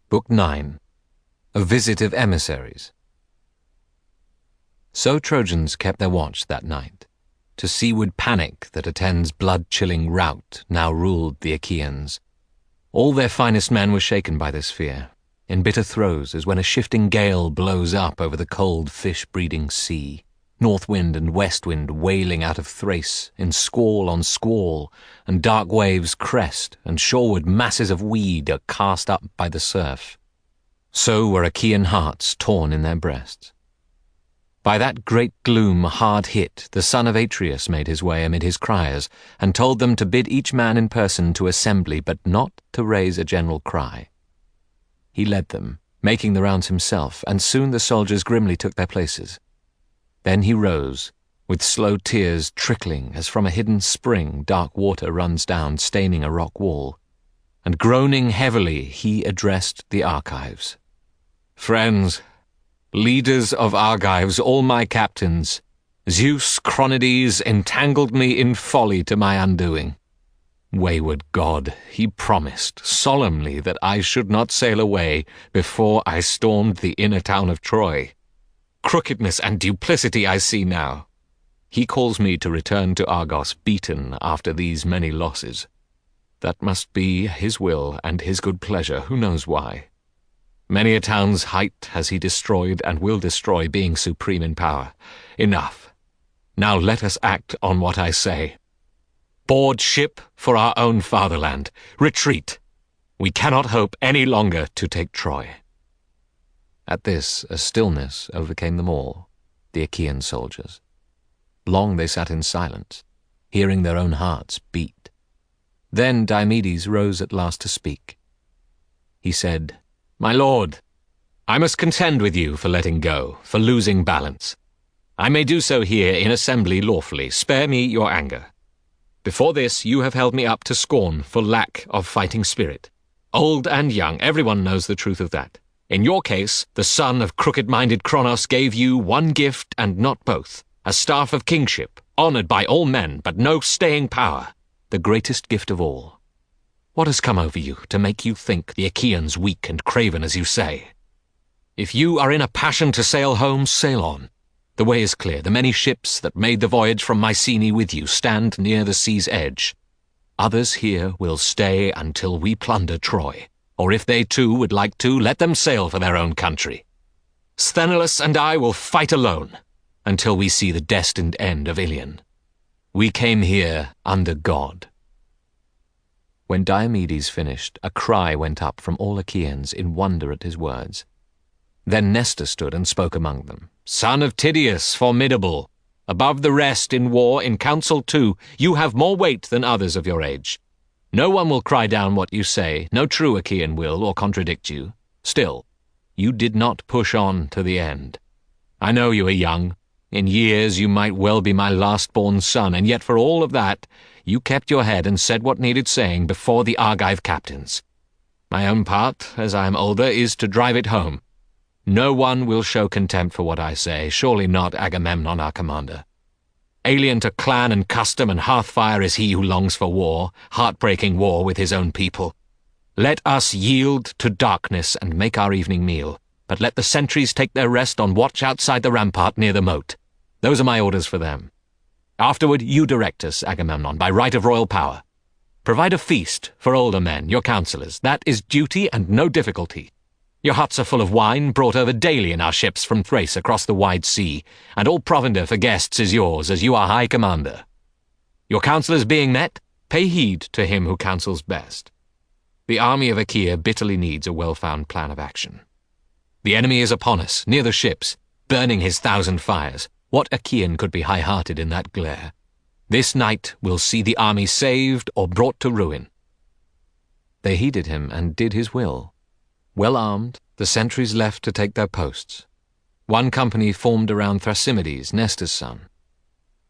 Book 9. A Visit of Emissaries. So Trojans kept their watch that night. To seaward panic that attends blood-chilling rout now ruled the Achaeans. All their finest men were shaken by this fear, in bitter throes as when a shifting gale blows up over the cold fish-breeding sea, north wind and west wind wailing out of Thrace in squall on squall, and dark waves crest, and shoreward masses of weed are cast up by the surf. So were Achaean hearts torn in their breasts. By that great gloom hard hit, the son of Atreus made his way amid his criers, and told them to bid each man in person to assembly, but not to raise a general cry. He led them, making the rounds himself, and soon the soldiers grimly took their places. Then he rose, with slow tears trickling as from a hidden spring dark water runs down, staining a rock wall, and groaning heavily he addressed the Argives. "Friends, leaders of Argives, all my captains, Zeus Cronidés entangled me in folly to my undoing. Wayward god, he promised solemnly that I should not sail away before I stormed the inner town of Troy. Crookedness and duplicity I see now. He calls me to return to Argos beaten after these many losses. That must be his will and his good pleasure, who knows why. Many a town's height has he destroyed and will destroy, being supreme in power. Enough. Now let us act on what I say. Board ship for our own fatherland. Retreat. We cannot hope any longer to take Troy." At this, a stillness overcame them all, the Achaean soldiers. Long they sat in silence, hearing their own hearts beat. Then Diomedes rose at last to speak. He said, "My lord, I must contend with you for letting go, for losing balance. I may do so here in assembly lawfully. Spare me your anger. Before this you have held me up to scorn for lack of fighting spirit. Old and young, everyone knows the truth of that. In your case, the son of crooked-minded Kronos gave you one gift and not both, a staff of kingship, honored by all men, but no staying power, the greatest gift of all. What has come over you to make you think the Achaeans weak and craven as you say? If you are in a passion to sail home, sail on. The way is clear. The many ships that made the voyage from Mycenae with you stand near the sea's edge. Others here will stay until we plunder Troy. Or if they too would like to, let them sail for their own country. Sthenelus and I will fight alone until we see the destined end of Ilion. We came here under God." When Diomedes finished, a cry went up from all Achaeans in wonder at his words. Then Nestor stood and spoke among them. "Son of Tydeus, formidable, above the rest in war, in council too, you have more weight than others of your age. No one will cry down what you say, no true Achaean will, or contradict you. Still, you did not push on to the end. I know you are young. In years you might well be my last-born son, and yet for all of that, you kept your head and said what needed saying before the Argive captains. My own part, as I am older, is to drive it home. No one will show contempt for what I say, surely not Agamemnon our commander. Alien to clan and custom and hearthfire is he who longs for war, heartbreaking war with his own people. Let us yield to darkness and make our evening meal, but let the sentries take their rest on watch outside the rampart near the moat. Those are my orders for them. Afterward you direct us, Agamemnon, by right of royal power. Provide a feast for older men, your counselors. That is duty and no difficulty. Your huts are full of wine, brought over daily in our ships from Thrace across the wide sea, and all provender for guests is yours, as you are high commander. Your counselors being met, pay heed to him who counsels best. The army of Achaea bitterly needs a well-found plan of action. The enemy is upon us, near the ships, burning his 1,000 fires. What Achaean could be high-hearted in that glare? This night will see the army saved or brought to ruin." They heeded him and did his will. Well armed, the sentries left to take their posts. One company formed around Thrasymedes, Nestor's son.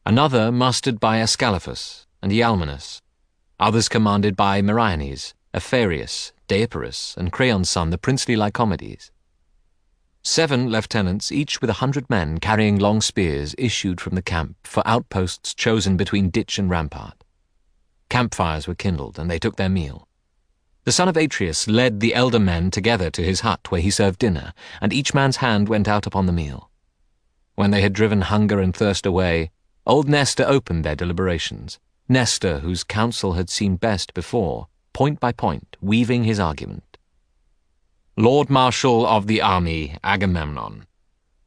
Another mustered by Ascalaphus and Ialmenus. Others commanded by Meriones, Apharius, Deipyrus, and Creon's son, the princely Lycomedes. 7 lieutenants, each with 100 men carrying long spears, issued from the camp for outposts chosen between ditch and rampart. Campfires were kindled, and they took their meal. The son of Atreus led the elder men together to his hut where he served dinner, and each man's hand went out upon the meal. When they had driven hunger and thirst away, old Nestor opened their deliberations, Nestor, whose counsel had seemed best before, point by point, weaving his argument. Lord Marshal of the army, Agamemnon,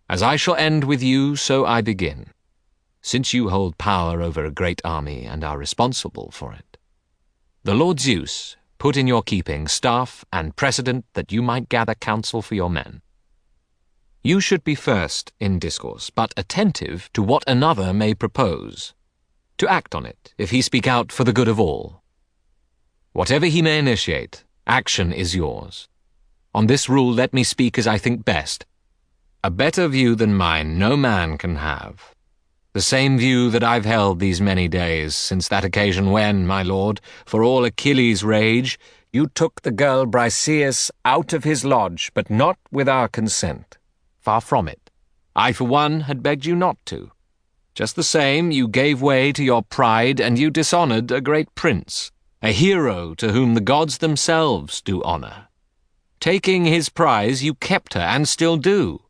as I shall end with you, so I begin, since you hold power over a great army and are responsible for it. The Lord Zeus put in your keeping staff and precedent that you might gather counsel for your men. You should be first in discourse, but attentive to what another may propose, to act on it, if he speak out for the good of all. Whatever he may initiate, action is yours. On this rule let me speak as I think best. A better view than mine no man can have. The same view that I've held these many days, since that occasion when, my lord, for all Achilles' rage, you took the girl Briseis out of his lodge, but not with our consent. Far from it. I, for one, had begged you not to. Just the same, you gave way to your pride, and you dishonored a great prince, a hero to whom the gods themselves do honor. Taking his prize, you kept her, and still do.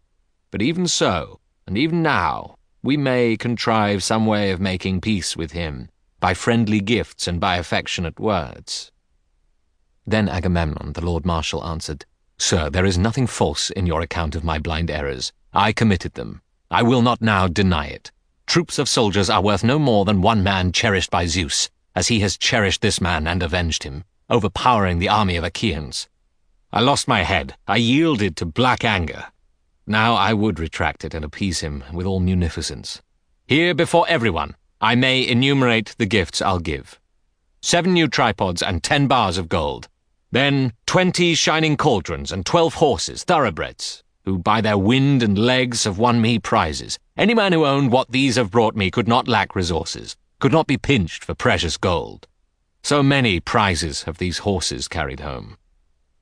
But even so, and even now, we may contrive some way of making peace with him, by friendly gifts and by affectionate words. Then Agamemnon, the Lord Marshal, answered, Sir, there is nothing false in your account of my blind errors. I committed them. I will not now deny it. Troops of soldiers are worth no more than one man cherished by Zeus, as he has cherished this man and avenged him, overpowering the army of Achaeans. I lost my head. I yielded to black anger. Now I would retract it and appease him with all munificence. Here, before everyone, I may enumerate the gifts I'll give. 7 new tripods and 10 bars of gold. Then 20 shining cauldrons and 12 horses, thoroughbreds, who by their wind and legs have won me prizes. Any man who owned what these have brought me could not lack resources, could not be pinched for precious gold. So many prizes have these horses carried home.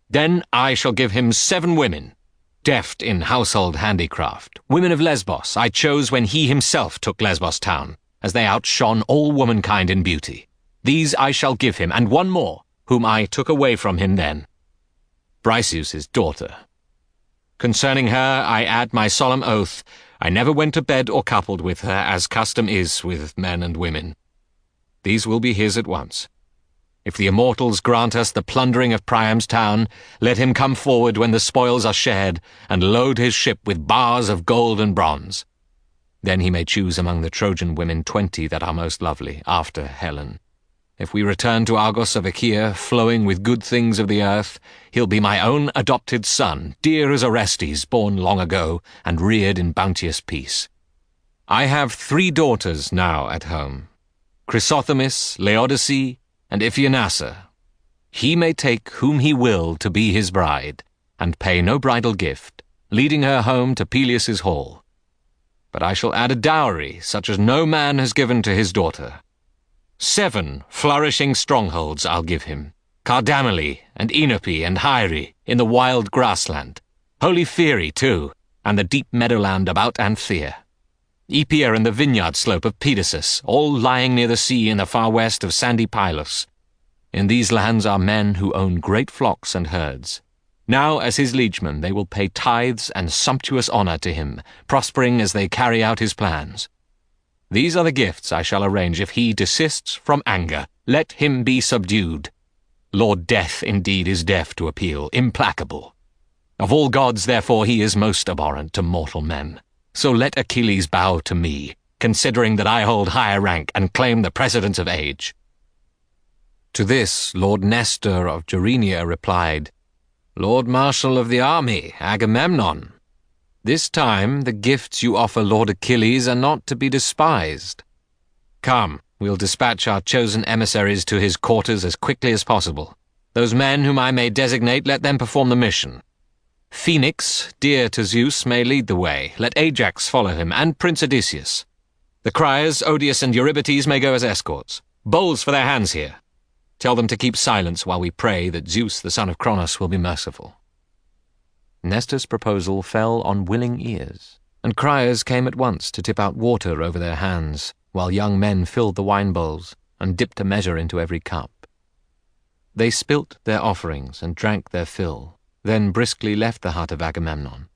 Then I shall give him 7 women, deft in household handicraft, women of Lesbos I chose when he himself took Lesbos town, as they outshone all womankind in beauty. These I shall give him, and 1 more, whom I took away from him then, Briseis' daughter. Concerning her I add my solemn oath, I never went to bed or coupled with her, as custom is with men and women. These will be his at once. If the immortals grant us the plundering of Priam's town, let him come forward when the spoils are shared, and load his ship with bars of gold and bronze. Then he may choose among the Trojan women 20 that are most lovely, after Helen. If we return to Argos of Achaea, flowing with good things of the earth, he'll be my own adopted son, dear as Orestes, born long ago, and reared in bounteous peace. I have 3 daughters now at home, Chrysothemis, Laodice, and Iphianassa. He may take whom he will to be his bride, and pay no bridal gift, leading her home to Peleus' hall. But I shall add a dowry such as no man has given to his daughter. 7 flourishing strongholds I'll give him, Cardamyle and Enope and Hyre in the wild grassland, holy Pheræ too, and the deep meadowland about Anthea. Epia and the vineyard slope of Pedasus, all lying near the sea in the far west of sandy Pylos. In these lands are men who own great flocks and herds. Now, as his liegemen, they will pay tithes and sumptuous honor to him, prospering as they carry out his plans. These are the gifts I shall arrange if he desists from anger. Let him be subdued. Lord Death indeed is deaf to appeal, implacable. Of all gods, therefore, he is most abhorrent to mortal men. So let Achilles bow to me, considering that I hold higher rank and claim the precedence of age. To this Lord Nestor of Gerenia replied, Lord Marshal of the army, Agamemnon, this time the gifts you offer Lord Achilles are not to be despised. Come, we'll dispatch our chosen emissaries to his quarters as quickly as possible. Those men whom I may designate, let them perform the mission. Phoenix, dear to Zeus, may lead the way. Let Ajax follow him, and Prince Odysseus. The criers, Odius and Eurybates, may go as escorts. Bowls for their hands here. Tell them to keep silence while we pray that Zeus, the son of Cronos, will be merciful. Nestor's proposal fell on willing ears, and criers came at once to tip out water over their hands, while young men filled the wine bowls and dipped a measure into every cup. They spilt their offerings and drank their fill, then briskly left the hut of Agamemnon.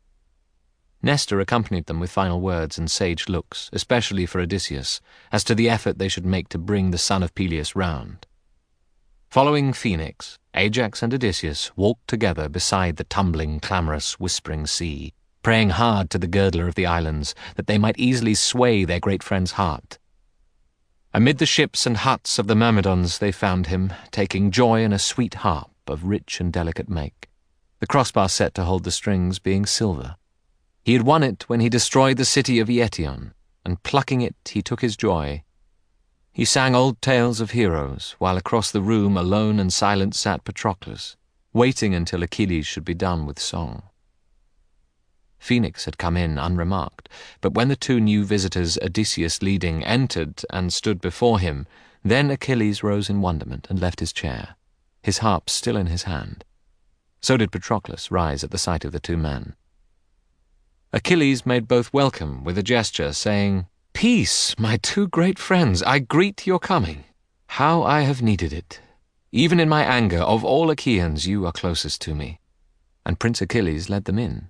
Nestor accompanied them with final words and sage looks, especially for Odysseus, as to the effort they should make to bring the son of Peleus round. Following Phoenix, Ajax and Odysseus walked together beside the tumbling, clamorous, whispering sea, praying hard to the girdler of the islands that they might easily sway their great friend's heart. Amid the ships and huts of the Myrmidons they found him, taking joy in a sweet harp of rich and delicate make, the crossbar set to hold the strings being silver. He had won it when he destroyed the city of Eetion, and plucking it he took his joy. He sang old tales of heroes, while across the room alone and silent sat Patroclus, waiting until Achilles should be done with song. Phoenix had come in unremarked, but when the two new visitors, Odysseus leading, entered and stood before him, then Achilles rose in wonderment and left his chair, his harp still in his hand. So did Patroclus rise at the sight of the two men. Achilles made both welcome with a gesture, saying, "Peace, my two great friends, I greet your coming. How I have needed it. Even in my anger, of all Achaeans you are closest to me." And Prince Achilles led them in.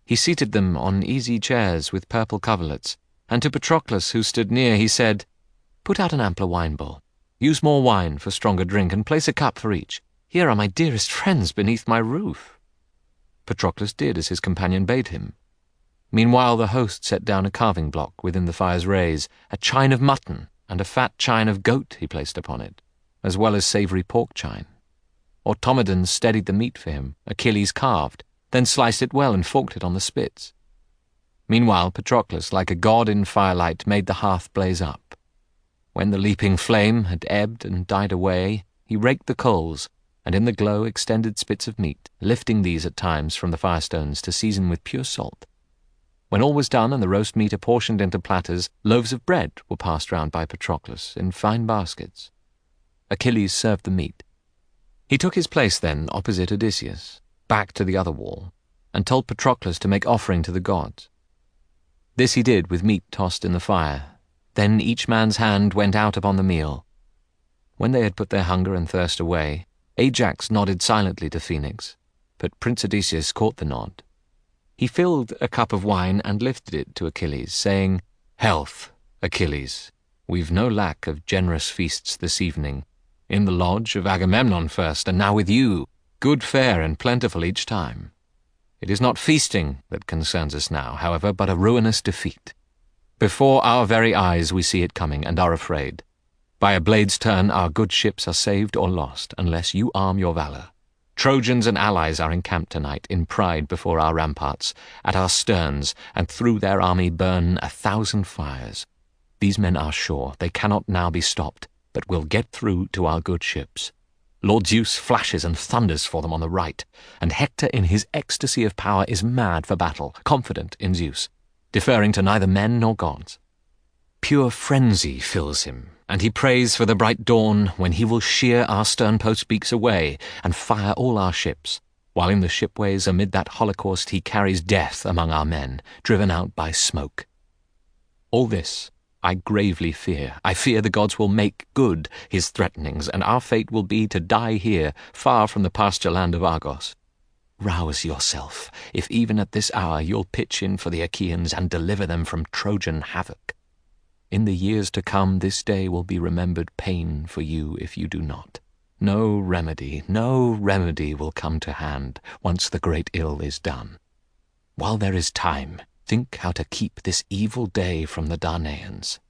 He seated them on easy chairs with purple coverlets, and to Patroclus, who stood near, he said, "Put out an ampler wine bowl. Use more wine for stronger drink, and place a cup for each. Here are my dearest friends beneath my roof." Patroclus did as his companion bade him. Meanwhile the host set down a carving block within the fire's rays, a chine of mutton and a fat chine of goat he placed upon it, as well as savoury pork chine. Automedon steadied the meat for him, Achilles carved, then sliced it well and forked it on the spits. Meanwhile Patroclus, like a god in firelight, made the hearth blaze up. When the leaping flame had ebbed and died away, he raked the coals, and in the glow extended spits of meat, lifting these at times from the firestones to season with pure salt. When all was done and the roast meat apportioned into platters, loaves of bread were passed round by Patroclus in fine baskets. Achilles served the meat. He took his place then opposite Odysseus, back to the other wall, and told Patroclus to make offering to the gods. This he did with meat tossed in the fire. Then each man's hand went out upon the meal. When they had put their hunger and thirst away, Ajax nodded silently to Phoenix, but Prince Odysseus caught the nod. He filled a cup of wine and lifted it to Achilles, saying, "Health, Achilles. We've no lack of generous feasts this evening. In the lodge of Agamemnon first, and now with you, good fare and plentiful each time. It is not feasting that concerns us now, however, but a ruinous defeat. Before our very eyes we see it coming, and are afraid. By a blade's turn our good ships are saved or lost, unless you arm your valour. Trojans and allies are encamped tonight in pride before our ramparts, at our sterns, and through their army burn 1,000 fires. These men are sure they cannot now be stopped, but will get through to our good ships. Lord Zeus flashes and thunders for them on the right, and Hector in his ecstasy of power is mad for battle, confident in Zeus, deferring to neither men nor gods. Pure frenzy fills him, and he prays for the bright dawn when he will shear our stern post beaks away and fire all our ships, while in the shipways amid that holocaust he carries death among our men, driven out by smoke. All this I gravely fear. I fear the gods will make good his threatenings, and our fate will be to die here, far from the pasture land of Argos. Rouse yourself, if even at this hour you'll pitch in for the Achaeans and deliver them from Trojan havoc. In the years to come this day will be remembered pain for you if you do not. No remedy will come to hand once the great ill is done. While there is time, think how to keep this evil day from the Darnæans.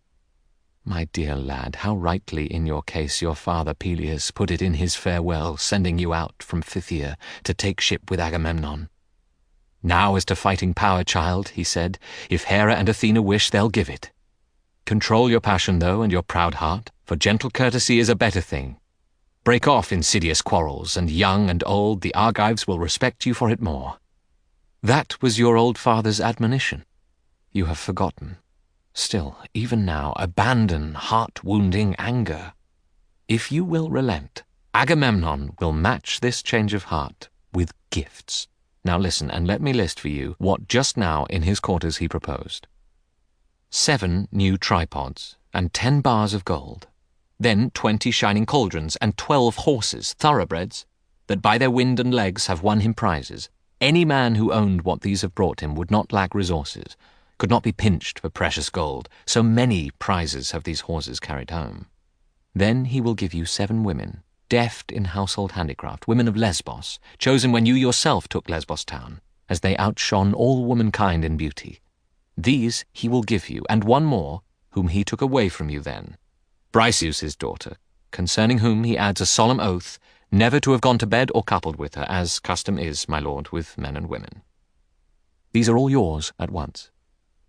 My dear lad, how rightly in your case your father Peleus put it in his farewell, sending you out from Phthia to take ship with Agamemnon. Now as to fighting power, child, he said, if Hera and Athena wish, they'll give it. Control your passion, though, and your proud heart, for gentle courtesy is a better thing. Break off insidious quarrels, and young and old the Argives will respect you for it more. That was your old father's admonition. You have forgotten. Still, even now, abandon heart-wounding anger. If you will relent, Agamemnon will match this change of heart with gifts. Now listen, and let me list for you what just now in his quarters he proposed. 7 new tripods, and 10 bars of gold. Then 20 shining cauldrons, and 12 horses, thoroughbreds, that by their wind and legs have won him prizes. Any man who owned what these have brought him would not lack resources, could not be pinched for precious gold. So many prizes have these horses carried home. Then he will give you 7 women, deft in household handicraft, women of Lesbos, chosen when you yourself took Lesbos town, as they outshone all womankind in beauty. These he will give you, and one more, whom he took away from you then, Briseus' daughter, concerning whom he adds a solemn oath, never to have gone to bed or coupled with her, as custom is, my lord, with men and women. These are all yours at once.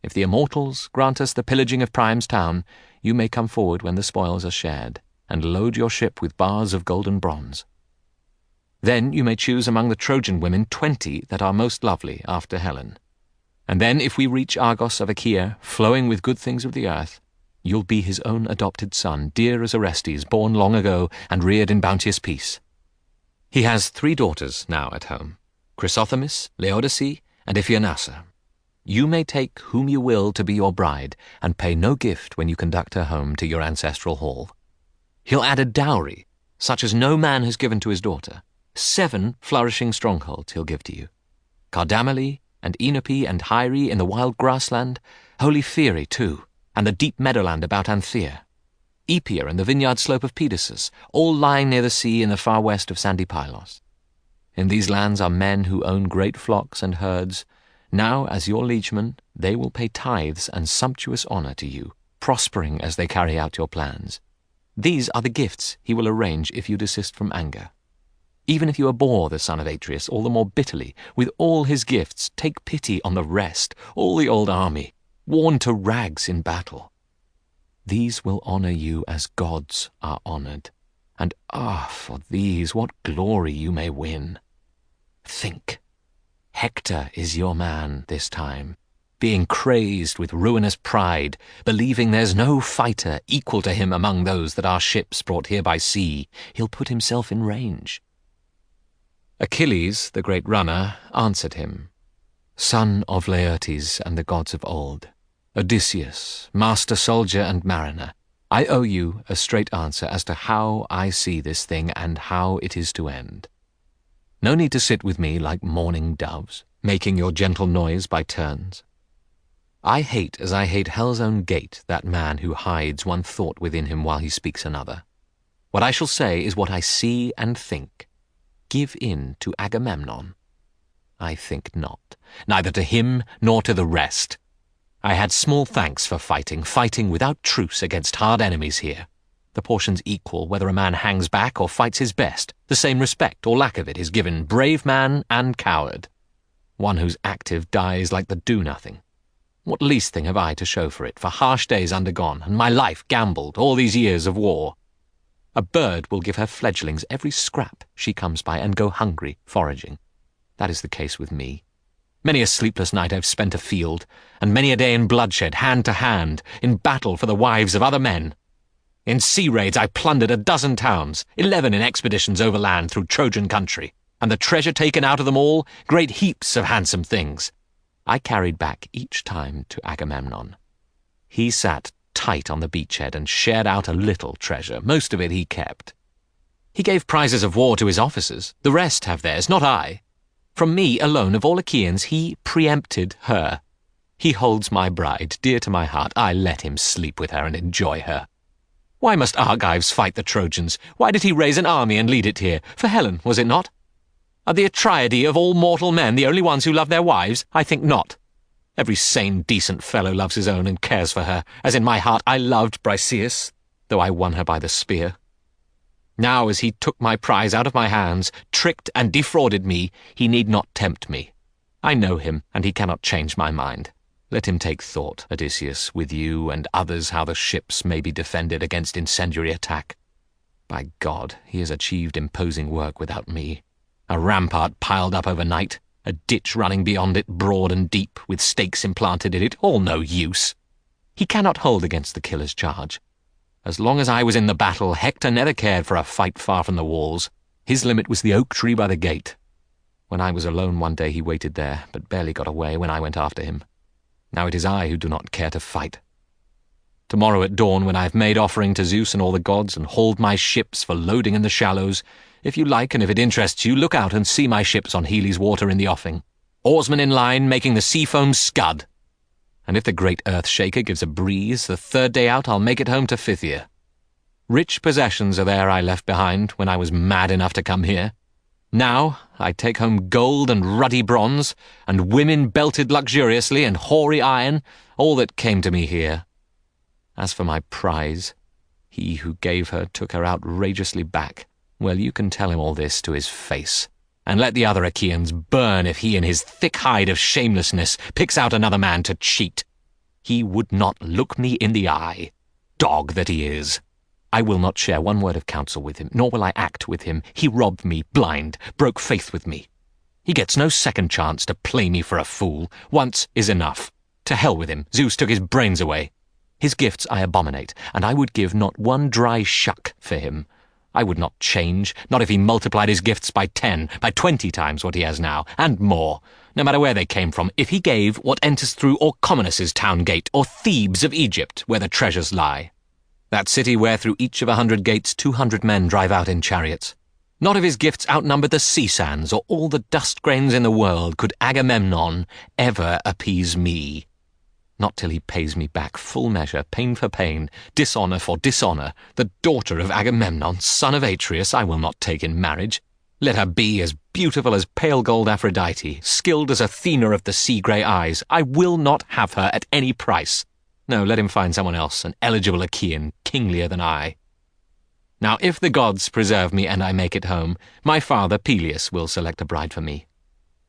If the immortals grant us the pillaging of Priam's town, you may come forward when the spoils are shared, and load your ship with bars of gold and bronze. Then you may choose among the Trojan women 20 that are most lovely after Helen. And then if we reach Argos of Achaea, flowing with good things of the earth, you'll be his own adopted son, dear as Orestes, born long ago and reared in bounteous peace. He has 3 daughters now at home, Chrysothemis, Laodice, and Iphianassa. You may take whom you will to be your bride, and pay no gift when you conduct her home to your ancestral hall. He'll add a dowry, such as no man has given to his daughter. 7 flourishing strongholds he'll give to you. Cardamyle, and Enope, and Hyre in the wild grassland, holy Pheere too, and the deep meadowland about Anthea. Epia and the vineyard slope of Pedasus, all lying near the sea in the far west of sandy Pylos. In these lands are men who own great flocks and herds. Now, as your liegemen, they will pay tithes and sumptuous honour to you, prospering as they carry out your plans. These are the gifts he will arrange if you desist from anger. Even if you abhor the son of Atreus all the more bitterly, with all his gifts, take pity on the rest, all the old army, worn to rags in battle. These will honour you as gods are honoured, and for these what glory you may win. Think, Hector is your man this time, being crazed with ruinous pride, believing there's no fighter equal to him among those that our ships brought here by sea. He'll put himself in range. Achilles, the great runner, answered him, Son of Laertes and the gods of old, Odysseus, master soldier and mariner, I owe you a straight answer as to how I see this thing and how it is to end. No need to sit with me like mourning doves, making your gentle noise by turns. I hate as I hate hell's own gate that man who hides one thought within him while he speaks another. What I shall say is what I see and think. Give in to Agamemnon. I think not, neither to him nor to the rest. I had small thanks for fighting without truce against hard enemies here. The portions equal whether a man hangs back or fights his best. The same respect or lack of it is given brave man and coward. One who's active dies like the do-nothing. What least thing have I to show for it, for harsh days undergone, and my life gambled all these years of war? A bird will give her fledglings every scrap she comes by and go hungry, foraging. That is the case with me. Many a sleepless night I've spent afield, and many a day in bloodshed, hand to hand, in battle for the wives of other men. In sea raids I plundered 12 towns, 11 in expeditions overland through Trojan country, and the treasure taken out of them all, great heaps of handsome things, I carried back each time to Agamemnon. He sat tight on the beachhead and shared out a little treasure. Most of it he kept. He gave prizes of war to his officers. The rest have theirs, not I. From me alone of all Achaeans he preempted her. He holds my bride dear to my heart. I let him sleep with her and enjoy her. Why must Argives fight the Trojans? Why did he raise an army and lead it here? For Helen, was it not? Are the Atridae of all mortal men the only ones who love their wives? I think not. Every sane, decent fellow loves his own and cares for her, as in my heart I loved Briseus, though I won her by the spear. Now as he took my prize out of my hands, tricked and defrauded me, he need not tempt me. I know him, and he cannot change my mind. Let him take thought, Odysseus, with you and others how the ships may be defended against incendiary attack. By God, he has achieved imposing work without me. A rampart piled up overnight, a ditch running beyond it broad and deep, with stakes implanted in it, all no use. He cannot hold against the killer's charge. As long as I was in the battle, Hector never cared for a fight far from the walls. His limit was the oak tree by the gate. When I was alone one day he waited there, but barely got away when I went after him. Now it is I who do not care to fight. Tomorrow at dawn, when I have made offering to Zeus and all the gods, and hauled my ships for loading in the shallows, if you like, and if it interests you, look out and see my ships on Healy's water in the offing, oarsmen in line, making the sea foam scud. And if the great earth shaker gives a breeze, the third day out I'll make it home to Phthia. Rich possessions are there I left behind when I was mad enough to come here. Now I take home gold and ruddy bronze, and women belted luxuriously, and hoary iron, all that came to me here. As for my prize, he who gave her took her outrageously back. Well, you can tell him all this to his face, and let the other Achaeans burn if he in his thick hide of shamelessness picks out another man to cheat. He would not look me in the eye, dog that he is. I will not share one word of counsel with him, nor will I act with him. He robbed me blind, broke faith with me. He gets no second chance to play me for a fool. Once is enough. To hell with him. Zeus took his brains away. His gifts I abominate, and I would give not one dry shuck for him. I would not change, not if he multiplied his gifts by 10, by 20 times what he has now, and more, no matter where they came from, if he gave what enters through Orchomenus' town gate, or Thebes of Egypt, where the treasures lie. That city where through each of 100 gates 200 men drive out in chariots. Not if his gifts outnumbered the sea sands, or all the dust grains in the world, could Agamemnon ever appease me. Not till he pays me back full measure, pain for pain, dishonour for dishonour. The daughter of Agamemnon, son of Atreus, I will not take in marriage. Let her be as beautiful as pale gold Aphrodite, skilled as Athena of the sea-grey eyes. I will not have her at any price. No, let him find someone else, an eligible Achaean, kinglier than I. Now, if the gods preserve me and I make it home, my father Peleus will select a bride for me.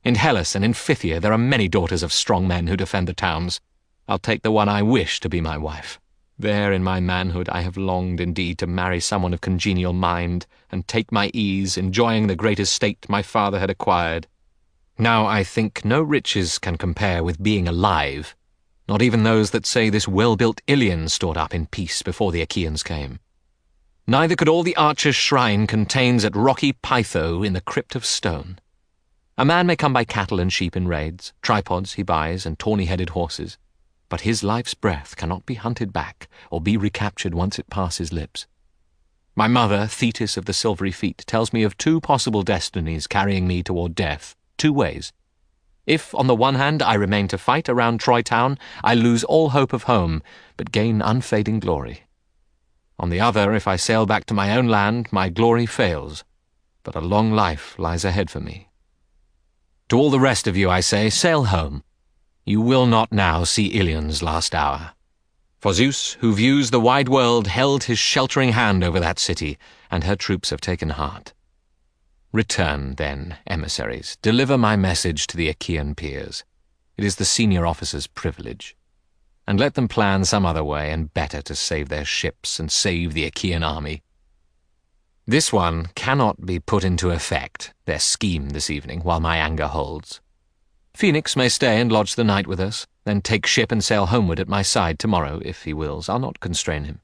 In Hellas and in Phthia there are many daughters of strong men who defend the towns. I'll take the one I wish to be my wife. There in my manhood I have longed indeed to marry someone of congenial mind, and take my ease, enjoying the great estate my father had acquired. Now I think no riches can compare with being alive, not even those that say this well-built Ilion stored up in peace before the Achaeans came. Neither could all the archer's shrine contains at rocky Pytho in the crypt of stone. A man may come by cattle and sheep in raids, tripods he buys, and tawny-headed horses, but his life's breath cannot be hunted back or be recaptured once it pass his lips. My mother, Thetis of the silvery feet, tells me of 2 possible destinies carrying me toward death, 2 ways. If, on the one hand, I remain to fight around Troy town, I lose all hope of home, but gain unfading glory. On the other, if I sail back to my own land, my glory fails, but a long life lies ahead for me. To all the rest of you I say, sail home. You will not now see Ilion's last hour. For Zeus, who views the wide world, held his sheltering hand over that city, and her troops have taken heart. Return, then, emissaries, deliver my message to the Achaean peers. It is the senior officer's privilege. And let them plan some other way and better to save their ships and save the Achaean army. This one cannot be put into effect, their scheme this evening, while my anger holds. Phoenix may stay and lodge the night with us, then take ship and sail homeward at my side tomorrow, if he wills. I'll not constrain him.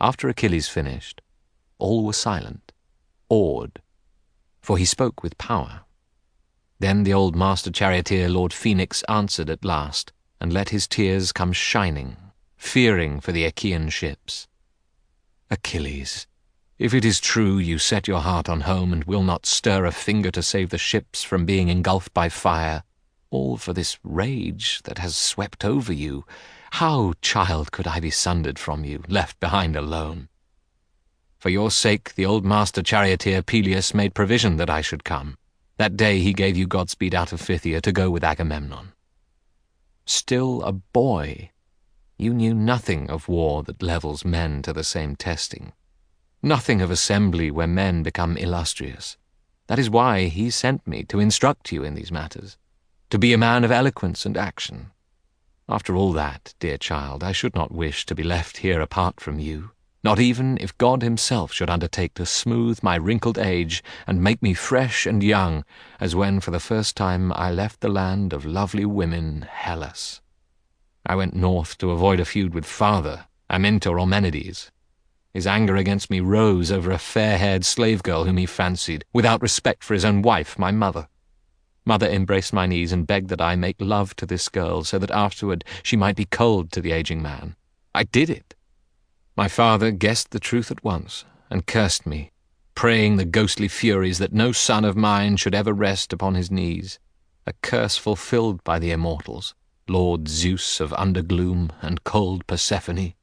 After Achilles finished, all were silent, awed, for he spoke with power. Then the old master charioteer, Lord Phoenix, answered at last, and let his tears come shining, fearing for the Achaean ships. Achilles, if it is true you set your heart on home and will not stir a finger to save the ships from being engulfed by fire, all for this rage that has swept over you, how, child, could I be sundered from you, left behind alone? For your sake the old master charioteer Peleus made provision that I should come. That day he gave you Godspeed out of Phthia to go with Agamemnon. Still a boy, you knew nothing of war that levels men to the same testing. Nothing of assembly where men become illustrious. That is why he sent me to instruct you in these matters, to be a man of eloquence and action. After all that, dear child, I should not wish to be left here apart from you, not even if God himself should undertake to smooth my wrinkled age and make me fresh and young, as when for the first time I left the land of lovely women, Hellas. I went north to avoid a feud with father, Amintor or Menides. His anger against me rose over a fair-haired slave girl whom he fancied, without respect for his own wife, my mother. Mother embraced my knees and begged that I make love to this girl so that afterward she might be cold to the aging man. I did it. My father guessed the truth at once and cursed me, praying the ghostly furies that no son of mine should ever rest upon his knees, a curse fulfilled by the immortals, Lord Zeus of undergloom and cold Persephone.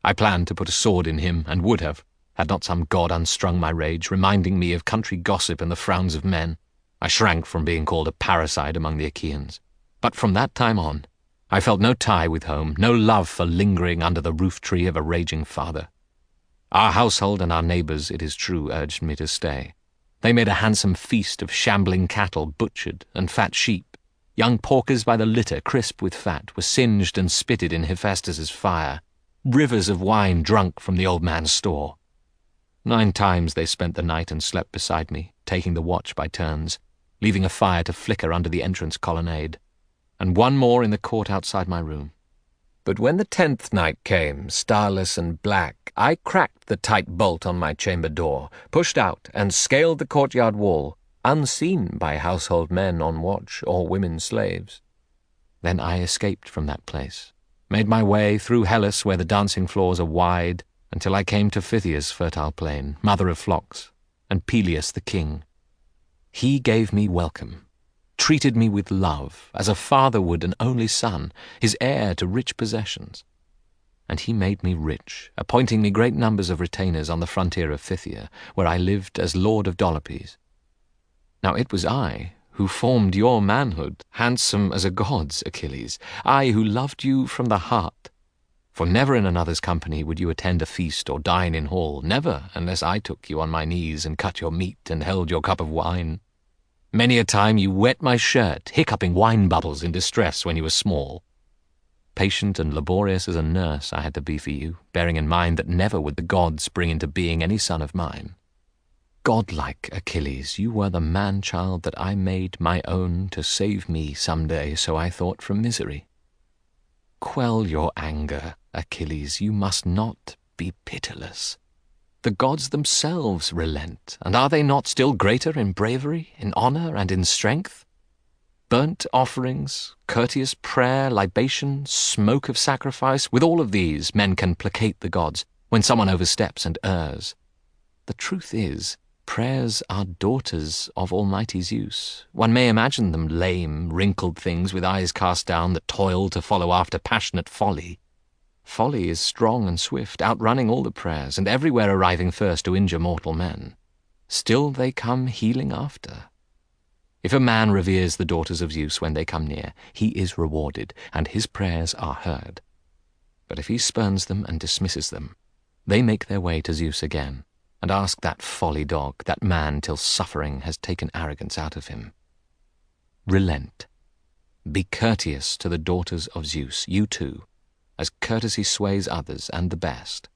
I planned to put a sword in him, and would have, had not some god unstrung my rage, reminding me of country gossip and the frowns of men. I shrank from being called a parricide among the Achaeans. But from that time on, I felt no tie with home, no love for lingering under the roof-tree of a raging father. Our household and our neighbours, it is true, urged me to stay. They made a handsome feast of shambling cattle butchered and fat sheep. Young porkers by the litter, crisp with fat, were singed and spitted in Hephaestus's fire. Rivers of wine drunk from the old man's store. 9 times they spent the night and slept beside me, taking the watch by turns, leaving a fire to flicker under the entrance colonnade, and one more in the court outside my room. But when the 10th night came, starless and black, I cracked the tight bolt on my chamber door, pushed out, and scaled the courtyard wall, unseen by household men on watch or women slaves. Then I escaped from that place, made my way through Hellas where the dancing floors are wide, until I came to Phthya's fertile plain, mother of flocks, and Peleus the king. He gave me welcome, treated me with love, as a father would an only son, his heir to rich possessions. And he made me rich, appointing me great numbers of retainers on the frontier of Phthia, where I lived as lord of Dolopes. Now it was I who formed your manhood, handsome as a god's, Achilles, I who loved you from the heart. For never in another's company would you attend a feast or dine in hall, never unless I took you on my knees and cut your meat and held your cup of wine. Many a time you wet my shirt, hiccuping wine bubbles in distress when you were small. Patient and laborious as a nurse I had to be for you, bearing in mind that never would the gods bring into being any son of mine. Godlike Achilles, you were the man-child that I made my own to save me some day, so I thought, from misery. Quell your anger, Achilles, you must not be pitiless. The gods themselves relent, and are they not still greater in bravery, in honor, and in strength? Burnt offerings, courteous prayer, libation, smoke of sacrifice, with all of these men can placate the gods when someone oversteps and errs. The truth is, prayers are daughters of Almighty Zeus. One may imagine them lame, wrinkled things with eyes cast down that toil to follow after passionate folly. Folly is strong and swift, outrunning all the prayers, and everywhere arriving first to injure mortal men. Still they come healing after. If a man reveres the daughters of Zeus when they come near, he is rewarded, and his prayers are heard. But if he spurns them and dismisses them, they make their way to Zeus again, and ask that folly dog, that man, till suffering has taken arrogance out of him. Relent. Be courteous to the daughters of Zeus, you too, as courtesy sways others, and the best.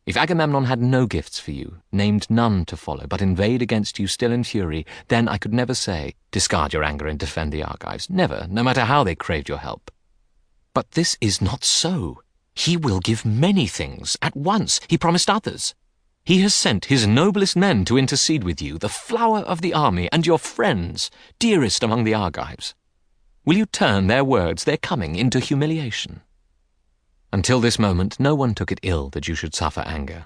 If Agamemnon had no gifts for you, named none to follow, but inveighed against you still in fury, then I could never say, discard your anger and defend the Argives. Never, no matter how they craved your help. But this is not so. He will give many things at once. He promised others. He has sent his noblest men to intercede with you, the flower of the army, and your friends, dearest among the Argives. Will you turn their words, their coming, into humiliation? Until this moment, no one took it ill that you should suffer anger.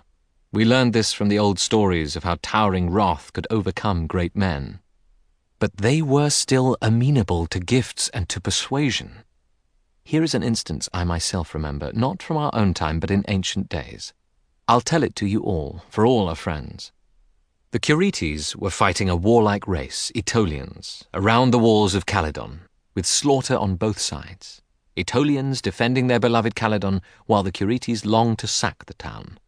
We learned this from the old stories of how towering wrath could overcome great men. But they were still amenable to gifts and to persuasion. Here is an instance I myself remember, not from our own time, but in ancient days. I'll tell it to you all, for all are friends. The Curetes were fighting a warlike race, Aetolians, around the walls of Calydon, with slaughter on both sides. Aetolians defending their beloved Calydon, while the Curetes longed to sack the town.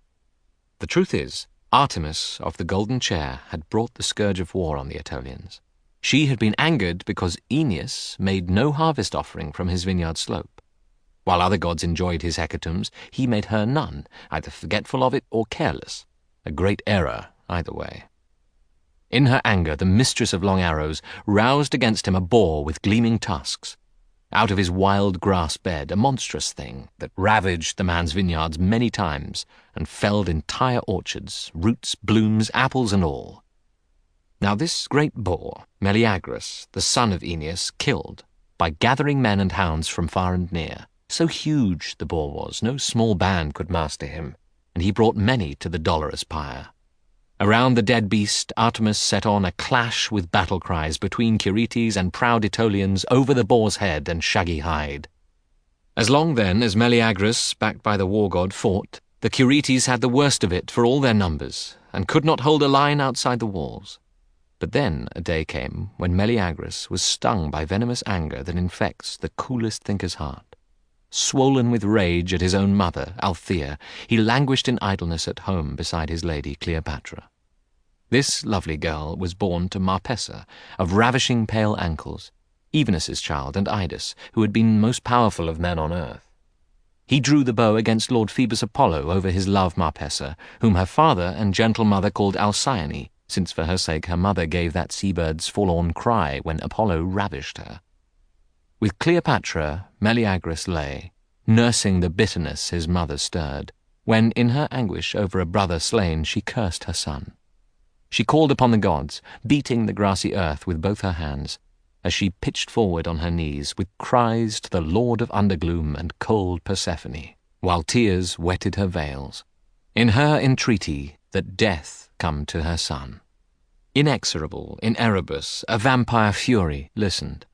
The truth is, Artemis of the Golden Chair had brought the scourge of war on the Aetolians. She had been angered because Aeneas made no harvest offering from his vineyard slope. While other gods enjoyed his hecatombs, he made her none, either forgetful of it or careless, a great error either way. In her anger, the mistress of long arrows roused against him a boar with gleaming tusks. Out of his wild grass bed, a monstrous thing that ravaged the man's vineyards many times and felled entire orchards, roots, blooms, apples, and all. Now this great boar, Meleagrus, the son of Aeneas, killed, by gathering men and hounds from far and near. So huge the boar was, no small band could master him, and he brought many to the dolorous pyre. Around the dead beast Artemis set on a clash with battle cries between Curetes and proud Aetolians over the boar's head and shaggy hide. As long then as Meleagrus, backed by the war god, fought, the Curetes had the worst of it for all their numbers, and could not hold a line outside the walls. But then a day came when Meleagrus was stung by venomous anger that infects the coolest thinker's heart. Swollen with rage at his own mother, Althea, he languished in idleness at home beside his lady Cleopatra. This lovely girl was born to Marpessa, of ravishing pale ankles, Evenus's child and Idas, who had been most powerful of men on earth. He drew the bow against Lord Phoebus Apollo over his love Marpessa, whom her father and gentle mother called Alcyone, since for her sake her mother gave that seabird's forlorn cry when Apollo ravished her. With Cleopatra, Meleagrus lay, nursing the bitterness his mother stirred, when in her anguish over a brother slain she cursed her son. She called upon the gods, beating the grassy earth with both her hands, as she pitched forward on her knees with cries to the Lord of Undergloom and cold Persephone, while tears wetted her veils, in her entreaty that death come to her son. Inexorable in Erebus, a vampire fury listened.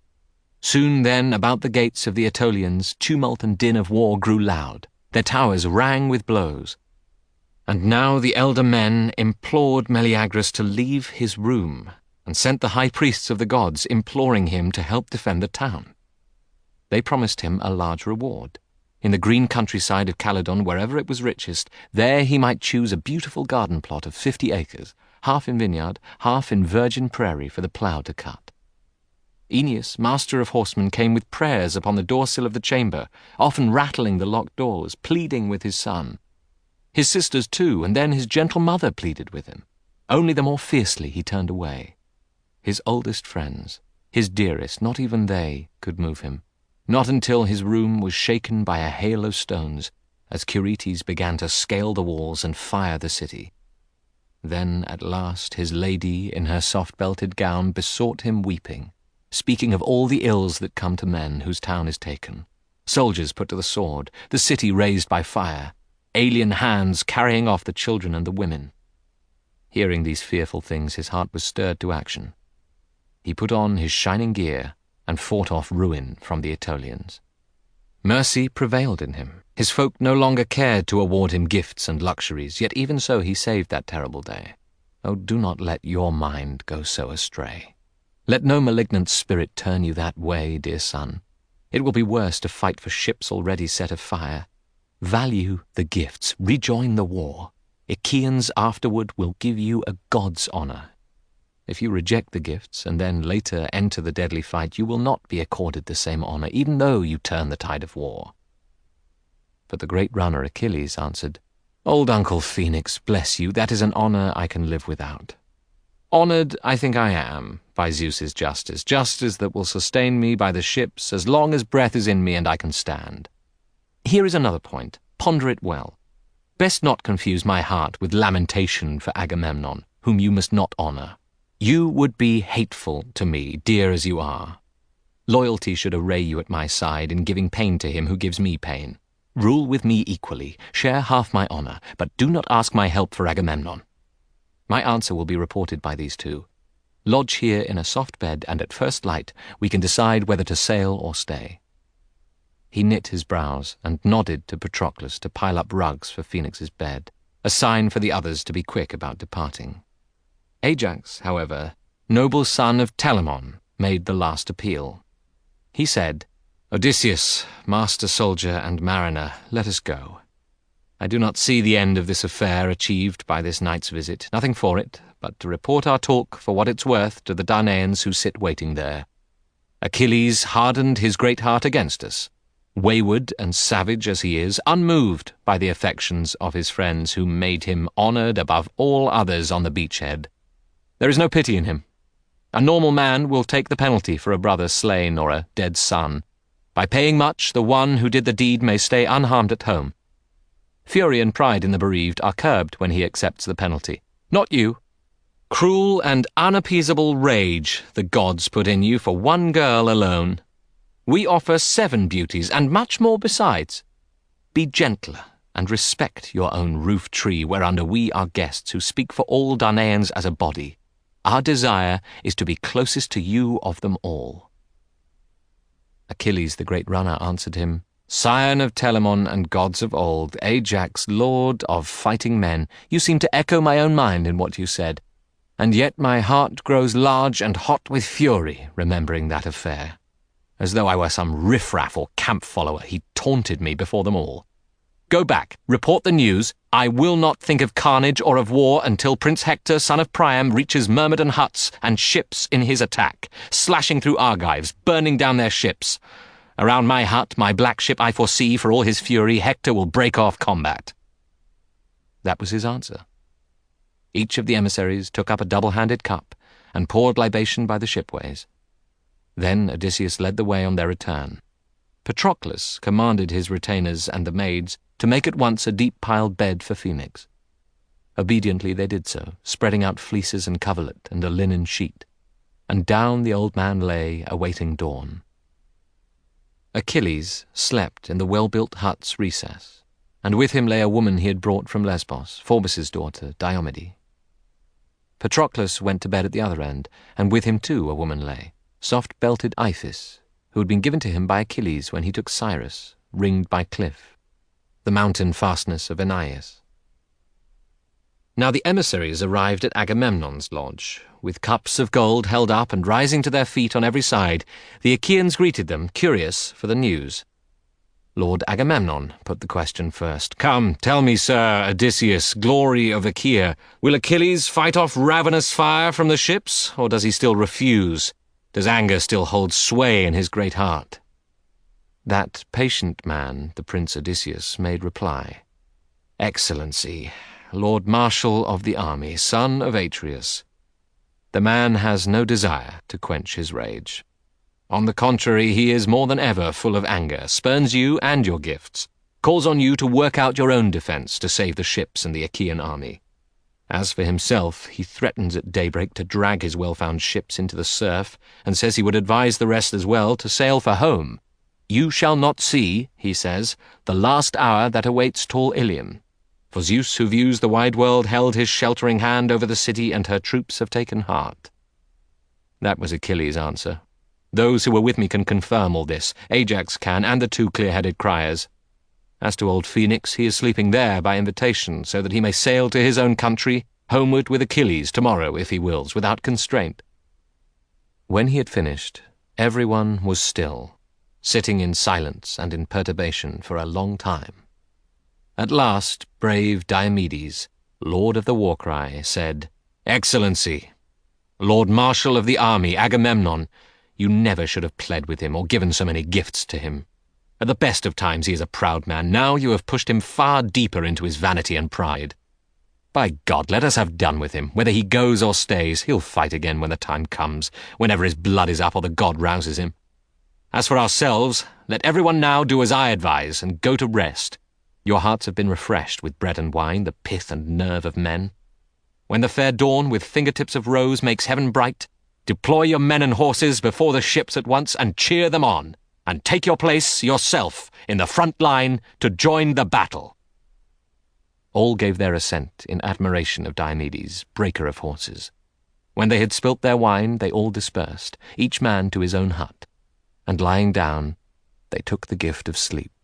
Soon then about the gates of the Aetolians tumult and din of war grew loud, their towers rang with blows. And now the elder men implored Meleagrus to leave his room, and sent the high priests of the gods imploring him to help defend the town. They promised him a large reward. In the green countryside of Calydon, wherever it was richest, there he might choose a beautiful garden plot of 50 acres, half in vineyard, half in virgin prairie for the plough to cut. Aeneas, master of horsemen, came with prayers upon the door-sill of the chamber, often rattling the locked doors, pleading with his son. His sisters too, and then his gentle mother pleaded with him. Only the more fiercely he turned away. His oldest friends, his dearest, not even they could move him, not until his room was shaken by a hail of stones, as Curetes began to scale the walls and fire the city. Then at last his lady, in her soft-belted gown, besought him weeping, speaking of all the ills that come to men whose town is taken, soldiers put to the sword, the city razed by fire, alien hands carrying off the children and the women. Hearing these fearful things, his heart was stirred to action. He put on his shining gear and fought off ruin from the Aetolians. Mercy prevailed in him. His folk no longer cared to award him gifts and luxuries, yet even so he saved that terrible day. Oh, do not let your mind go so astray. Let no malignant spirit turn you that way, dear son. It will be worse to fight for ships already set afire. Value the gifts, rejoin the war. Achaeans afterward will give you a god's honor. If you reject the gifts and then later enter the deadly fight, you will not be accorded the same honor, even though you turn the tide of war. But the great runner Achilles answered, Old Uncle Phoenix, bless you, that is an honor I can live without. Honored I think I am by Zeus's justice that will sustain me by the ships as long as breath is in me and I can stand. Here is another point, ponder it well. Best not confuse my heart with lamentation for Agamemnon, whom you must not honor. You would be hateful to me, dear as you are. Loyalty should array you at my side in giving pain to him who gives me pain. Rule with me equally, share half my honor, but do not ask my help for Agamemnon. My answer will be reported by these two. Lodge here in a soft bed, and at first light we can decide whether to sail or stay. He knit his brows and nodded to Patroclus to pile up rugs for Phoenix's bed, a sign for the others to be quick about departing. Ajax, however, noble son of Telamon, made the last appeal. He said, Odysseus, master soldier and mariner, let us go. I do not see the end of this affair achieved by this night's visit, nothing for it but to report our talk for what it's worth to the Danaans who sit waiting there. Achilles hardened his great heart against us, wayward and savage as he is, unmoved by the affections of his friends who made him honored above all others on the beachhead. There is no pity in him. A normal man will take the penalty for a brother slain or a dead son. By paying much, the one who did the deed may stay unharmed at home. Fury and pride in the bereaved are curbed when he accepts the penalty. Not you. Cruel and unappeasable rage the gods put in you for one girl alone. We offer 7 beauties, and much more besides. Be gentler, and respect your own roof-tree whereunder we are guests, who speak for all Danaans as a body. Our desire is to be closest to you of them all. Achilles the great runner answered him, Scion of Telamon and gods of old, Ajax, lord of fighting men, you seem to echo my own mind in what you said, and yet my heart grows large and hot with fury, remembering that affair. As though I were some riffraff or camp follower, he taunted me before them all. Go back, report the news. I will not think of carnage or of war until Prince Hector, son of Priam, reaches Myrmidon huts and ships in his attack, slashing through Argives, burning down their ships. Around my hut, my black ship I foresee, for all his fury, Hector will break off combat. That was his answer. Each of the emissaries took up a double-handed cup and poured libation by the shipways. Then Odysseus led the way on their return. Patroclus commanded his retainers and the maids to make at once a deep-piled bed for Phoenix. Obediently they did so, spreading out fleeces and coverlet and a linen sheet, and down the old man lay, awaiting dawn. Achilles slept in the well-built hut's recess, and with him lay a woman he had brought from Lesbos, Phoebus' daughter, Diomede. Patroclus went to bed at the other end, and with him too a woman lay, soft-belted Iphis, who had been given to him by Achilles when he took Cyrus, ringed by cliff, the mountain fastness of Aeneas. Now the emissaries arrived at Agamemnon's lodge. With cups of gold held up and rising to their feet on every side, the Achaeans greeted them, curious for the news. Lord Agamemnon put the question first. Come, tell me, Sir Odysseus, glory of Achaea, will Achilles fight off ravenous fire from the ships, or does he still refuse? Does anger still hold sway in his great heart? That patient man, the Prince Odysseus, made reply. Excellency, Lord Marshal of the army, son of Atreus, the man has no desire to quench his rage. On the contrary, he is more than ever full of anger, spurns you and your gifts, calls on you to work out your own defense to save the ships and the Achaean army. As for himself, he threatens at daybreak to drag his well-found ships into the surf, and says he would advise the rest as well to sail for home. You shall not see, he says, the last hour that awaits tall Ilium. For Zeus, who views the wide world, held his sheltering hand over the city, and her troops have taken heart. That was Achilles' answer. Those who were with me can confirm all this. Ajax can, and the 2 clear-headed criers. As to old Phoenix, he is sleeping there by invitation, so that he may sail to his own country, homeward with Achilles tomorrow, if he wills, without constraint. When he had finished, everyone was still, sitting in silence and in perturbation for a long time. At last, brave Diomedes, lord of the war-cry, said, Excellency, Lord Marshal of the army, Agamemnon, you never should have pled with him or given so many gifts to him. At the best of times he is a proud man. Now you have pushed him far deeper into his vanity and pride. By God, let us have done with him. Whether he goes or stays, he'll fight again when the time comes, whenever his blood is up or the god rouses him. As for ourselves, let everyone now do as I advise, and go to rest. Your hearts have been refreshed with bread and wine, the pith and nerve of men. When the fair dawn with fingertips of rose makes heaven bright, deploy your men and horses before the ships at once, and cheer them on, and take your place yourself in the front line to join the battle. All gave their assent in admiration of Diomedes, breaker of horses. When they had spilt their wine, they all dispersed, each man to his own hut, and lying down, they took the gift of sleep.